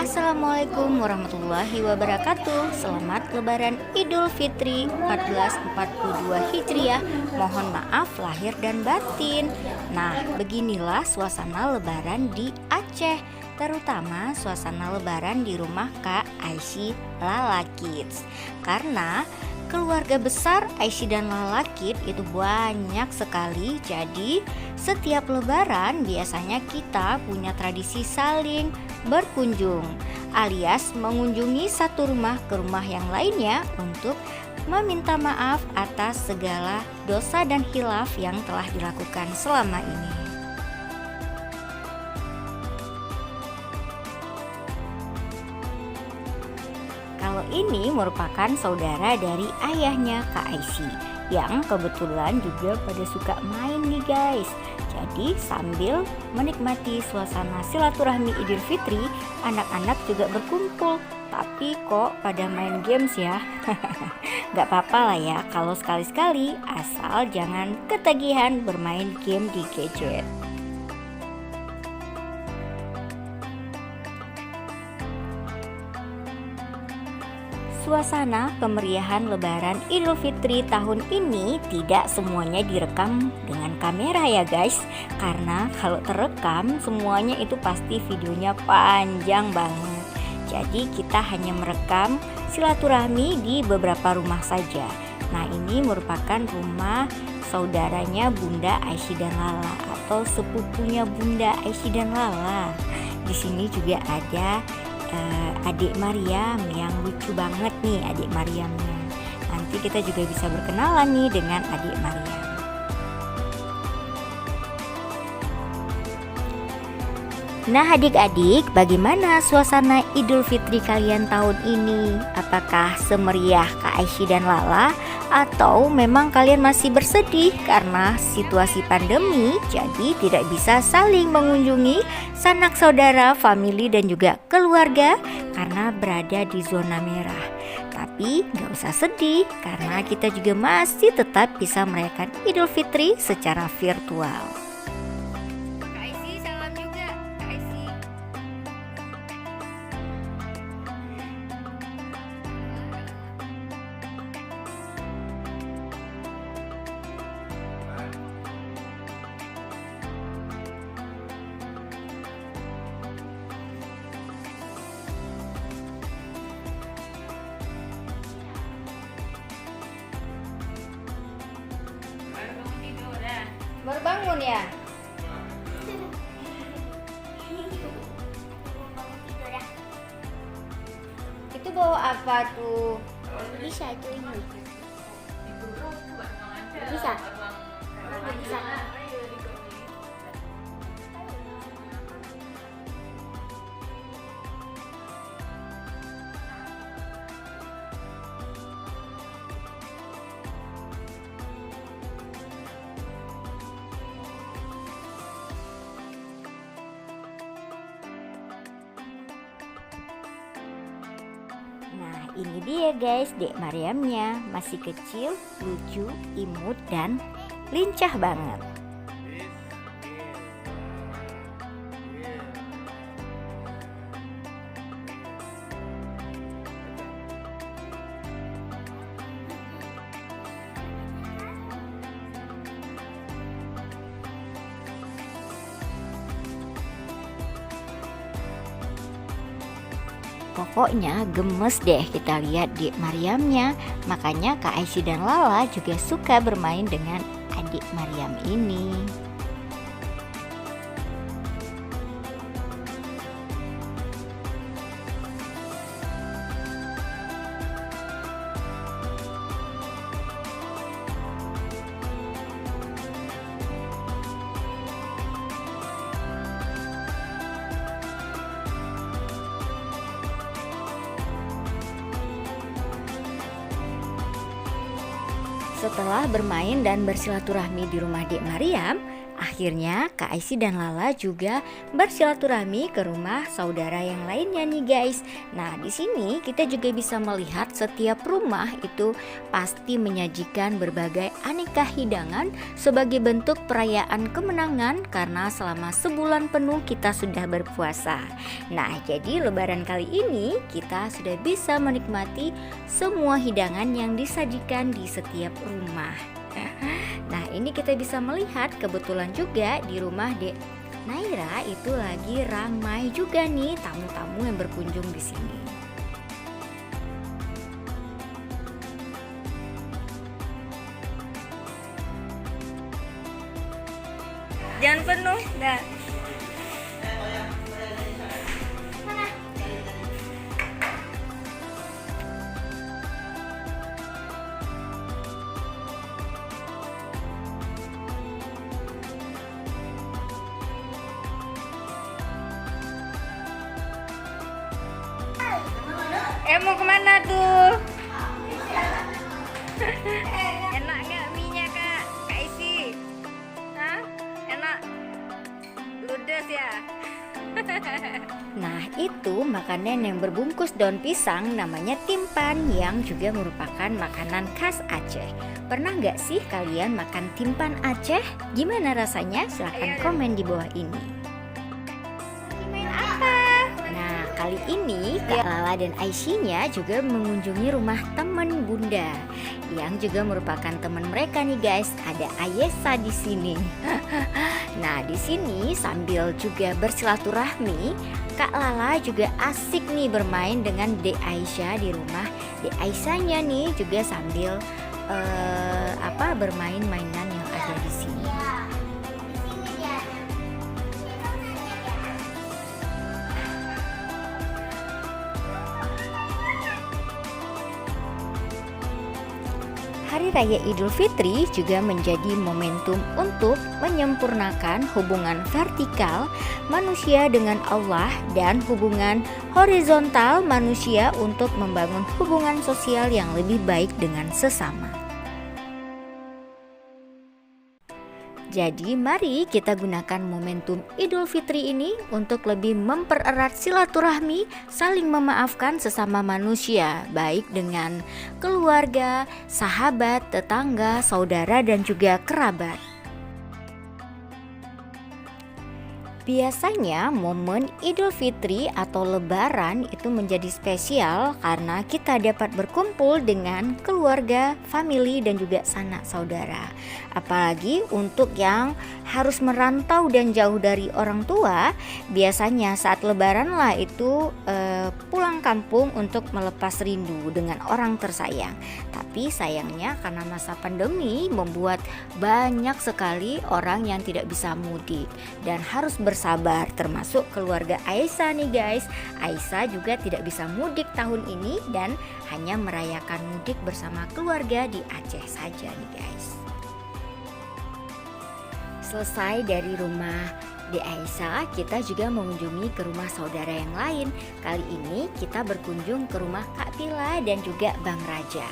Assalamualaikum warahmatullahi wabarakatuh. Selamat Lebaran Idul Fitri 1442 Hijriah. Mohon maaf lahir dan batin. Nah, beginilah suasana Lebaran di Aceh, terutama suasana Lebaran di rumah Kak Aisyah Lala Kids. Karena keluarga besar Aisyah dan Lala Kids itu banyak sekali. Jadi setiap Lebaran biasanya kita punya tradisi saling berkunjung, alias mengunjungi satu rumah ke rumah yang lainnya untuk meminta maaf atas segala dosa dan khilaf yang telah dilakukan selama ini. Kalau ini merupakan saudara dari ayahnya Kak Aisyah yang kebetulan juga pada suka main nih guys. Jadi sambil menikmati suasana silaturahmi Idul Fitri, anak-anak juga berkumpul. Tapi kok pada main games ya? Gak apa-apa lah ya kalau sekali-sekali, asal jangan ketagihan bermain game di gadget. Suasana kemeriahan Lebaran Idul Fitri tahun ini tidak semuanya direkam dengan kamera ya guys. Karena kalau terekam semuanya itu pasti videonya panjang banget. Jadi kita hanya merekam silaturahmi di beberapa rumah saja. Nah, ini merupakan rumah saudaranya Bunda Aisyah dan Lala atau sepupunya Bunda Aisyah dan Lala. Di sini juga ada adik Maryam yang lucu banget nih adik Maryamnya. Nanti kita juga bisa berkenalan nih dengan adik Maryam. Nah adik-adik, bagaimana suasana Idul Fitri kalian tahun ini? Apakah semeriah Kak Aisyah dan Lala? Atau memang kalian masih bersedih karena situasi pandemi, jadi tidak bisa saling mengunjungi sanak saudara, famili dan juga keluarga karena berada di zona merah. Tapi gak usah sedih karena kita juga masih tetap bisa merayakan Idul Fitri secara virtual. Baru bangun ya? Itu bawa apa tuh? Bisa itu ini. Bisa. Bisa. Nah ini dia guys, Dek Maryamnya masih kecil, lucu, imut, dan lincah banget. Pokoknya gemes deh kita lihat Dek Maryamnya. Makanya Kak Aisyah dan Lala juga suka bermain dengan adik Maryam ini. Setelah bermain dan bersilaturahmi di rumah Dek Maryam, Akhirnya Kak Aisy dan Lala juga bersilaturahmi ke rumah saudara yang lainnya nih guys. Nah, di sini kita juga bisa melihat setiap rumah itu pasti menyajikan berbagai aneka hidangan sebagai bentuk perayaan kemenangan karena selama sebulan penuh kita sudah berpuasa. Nah, jadi lebaran kali ini kita sudah bisa menikmati semua hidangan yang disajikan di setiap rumah. Nah, ini kita bisa melihat kebetulan juga di rumah Dek Naira itu lagi ramai juga nih tamu-tamu yang berkunjung di sini. Jangan penuh, dah. Mau kemana tuh? Enak nggak mie-nya Kak Aisy? Hah? Enak? Ludes ya? Nah, itu makanan yang berbungkus daun pisang namanya timpan yang juga merupakan makanan khas Aceh. Pernah nggak sih kalian makan timpan Aceh? Gimana rasanya? Silahkan komen di bawah ini. Kali ini Kak Lala dan Aisy-nya juga mengunjungi rumah teman Bunda yang juga merupakan teman mereka nih guys. Ada Ayesa di sini. Nah, di sini sambil juga bersilaturahmi, Kak Lala juga asik nih bermain dengan Dek Aisyah di rumah. Dek Aisyah-nya nih juga sambil bermain mainan yang ada di sini. Hari Raya Idul Fitri juga menjadi momentum untuk menyempurnakan hubungan vertikal manusia dengan Allah dan hubungan horizontal manusia untuk membangun hubungan sosial yang lebih baik dengan sesama. Jadi mari kita gunakan momentum Idul Fitri ini untuk lebih mempererat silaturahmi, saling memaafkan sesama manusia, baik dengan keluarga, sahabat, tetangga, saudara, dan juga kerabat. Biasanya momen Idul Fitri atau Lebaran itu menjadi spesial karena kita dapat berkumpul dengan keluarga, famili, dan juga sanak saudara. Apalagi untuk yang harus merantau dan jauh dari orang tua, biasanya saat Lebaran lah itu pulang kampung untuk melepas rindu dengan orang tersayang. Tapi sayangnya karena masa pandemi membuat banyak sekali orang yang tidak bisa mudik dan harus bersabar, termasuk keluarga Aisyah nih guys. Aisyah juga tidak bisa mudik tahun ini dan hanya merayakan mudik bersama keluarga di Aceh saja nih guys. Selesai dari rumah Dek Aisyah, kita juga mengunjungi ke rumah saudara yang lain. Kali ini kita berkunjung ke rumah Kak Pila dan juga Bang Raja.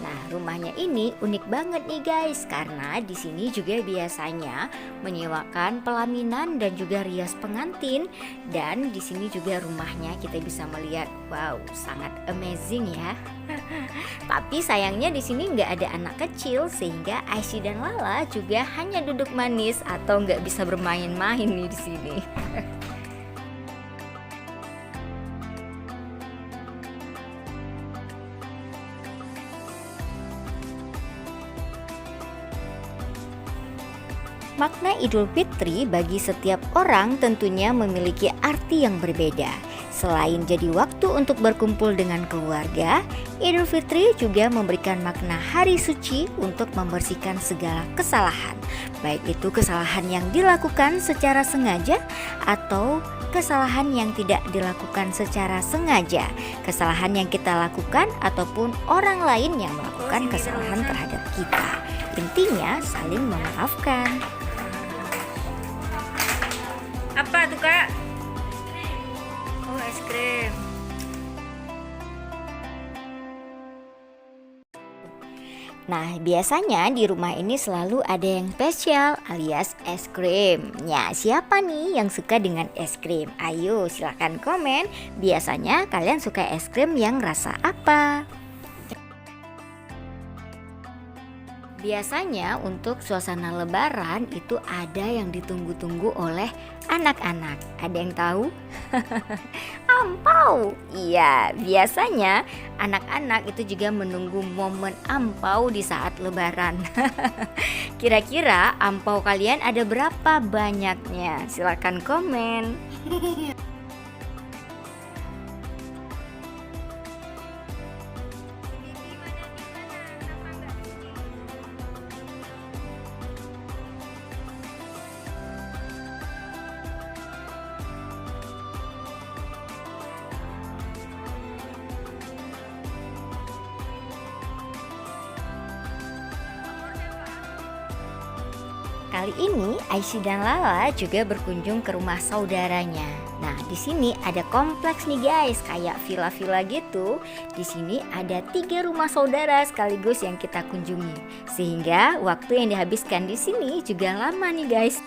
Nah, rumahnya ini unik banget nih guys, karena di sini juga biasanya menyewakan pelaminan dan juga rias pengantin. Dan di sini juga rumahnya kita bisa melihat, wow, sangat amazing ya. Tapi sayangnya di sini nggak ada anak kecil, sehingga Aisy dan Lala juga hanya duduk manis atau nggak bisa bermain-main nih di sini. Makna Idul Fitri bagi setiap orang tentunya memiliki arti yang berbeda. Selain jadi waktu untuk berkumpul dengan keluarga, Idul Fitri juga memberikan makna hari suci untuk membersihkan segala kesalahan, baik itu kesalahan yang dilakukan secara sengaja atau kesalahan yang tidak dilakukan secara sengaja, kesalahan yang kita lakukan ataupun orang lain yang melakukan kesalahan terhadap kita. Intinya saling memaafkan. Apa tuh Kak? Oh, es krim. Nah, biasanya di rumah ini selalu ada yang spesial alias es krim. Ya, siapa nih yang suka dengan es krim? Ayo silahkan komen. Biasanya kalian suka es krim yang rasa apa? Biasanya untuk suasana lebaran itu ada yang ditunggu-tunggu oleh anak-anak. Ada yang tahu? Ampau. Iya, biasanya anak-anak itu juga menunggu momen ampau di saat lebaran. Kira-kira ampau kalian ada berapa banyaknya? Silakan komen. Kali ini Aisyah dan Lala juga berkunjung ke rumah saudaranya. Nah, di sini ada kompleks nih guys, kayak villa-villa gitu. Di sini ada 3 rumah saudara sekaligus yang kita kunjungi. Sehingga waktu yang dihabiskan di sini juga lama nih guys.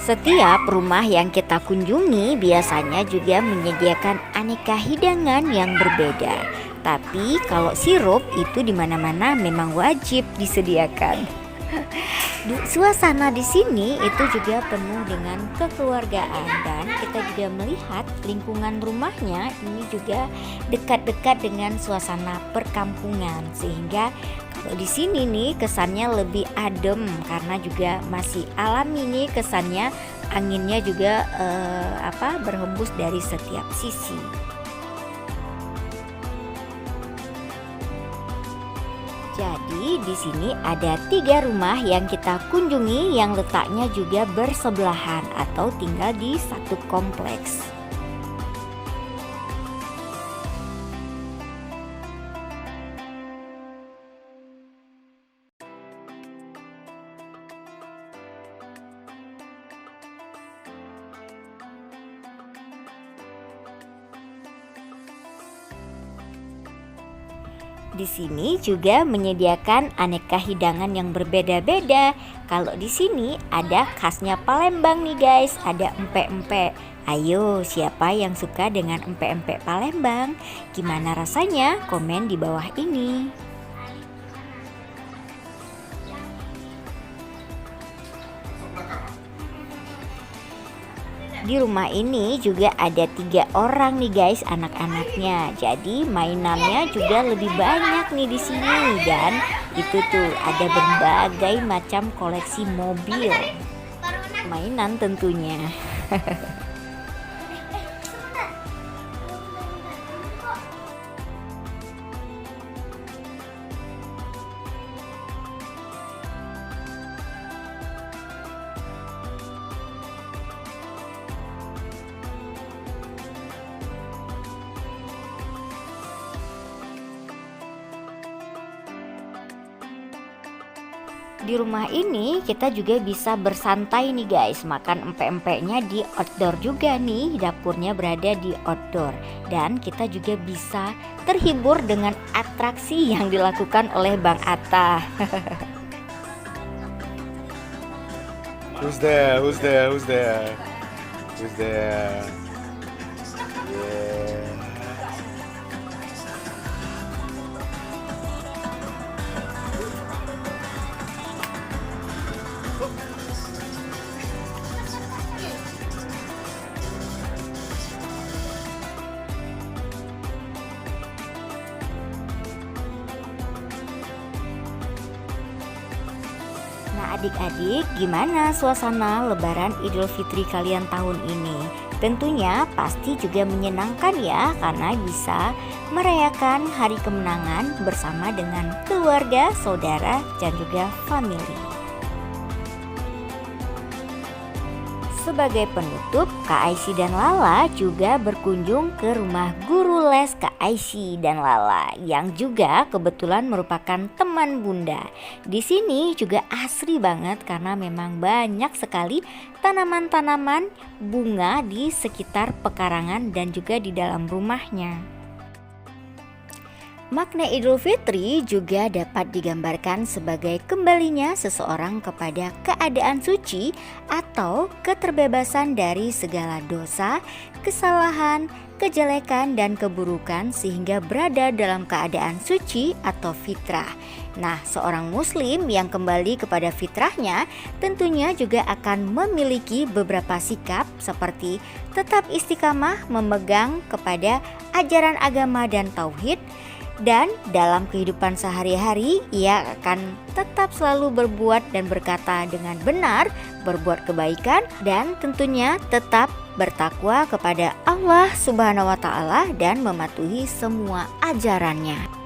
Setiap rumah yang kita kunjungi biasanya juga menyediakan aneka hidangan yang berbeda. Tapi kalau sirup itu di mana-mana memang wajib disediakan. Suasana di sini itu juga penuh dengan kekeluargaan dan kita juga melihat lingkungan rumahnya ini juga dekat-dekat dengan suasana perkampungan, sehingga kalau di sini nih kesannya lebih adem karena juga masih alami nih kesannya, anginnya juga berhembus dari setiap sisi. Jadi di sini ada 3 rumah yang kita kunjungi yang letaknya juga bersebelahan atau tinggal di satu kompleks. Di sini juga menyediakan aneka hidangan yang berbeda-beda. Kalau di sini ada khasnya Palembang nih guys, ada empek-empek. Ayo, siapa yang suka dengan empek-empek Palembang? Gimana rasanya? Komen di bawah ini. Di rumah ini juga ada 3 orang nih guys anak-anaknya. Jadi mainannya juga lebih banyak nih di sini, dan itu tuh ada berbagai macam koleksi mobil, mainan tentunya. Di rumah ini kita juga bisa bersantai nih guys, makan empek-empeknya di outdoor juga nih, dapurnya berada di outdoor. Dan kita juga bisa terhibur dengan atraksi yang dilakukan oleh Bang Atta. Who's there? Who's there? Who's there? Who's there? Yeah. Nah adik-adik, gimana suasana Lebaran Idul Fitri kalian tahun ini? Tentunya pasti juga menyenangkan ya, karena bisa merayakan hari kemenangan bersama dengan keluarga, saudara, dan juga family. Sebagai penutup, Kak Aisy dan Lala juga berkunjung ke rumah guru les Kak Aisy dan Lala yang juga kebetulan merupakan teman Bunda. Di sini juga asri banget karena memang banyak sekali tanaman-tanaman bunga di sekitar pekarangan dan juga di dalam rumahnya. Makna Idul Fitri juga dapat digambarkan sebagai kembalinya seseorang kepada keadaan suci atau keterbebasan dari segala dosa, kesalahan, kejelekan, dan keburukan sehingga berada dalam keadaan suci atau fitrah. Nah, seorang muslim yang kembali kepada fitrahnya tentunya juga akan memiliki beberapa sikap seperti tetap istiqamah memegang kepada ajaran agama dan tauhid. Dan dalam kehidupan sehari-hari ia akan tetap selalu berbuat dan berkata dengan benar, berbuat kebaikan dan tentunya tetap bertakwa kepada Allah Subhanahu wa taala dan mematuhi semua ajarannya.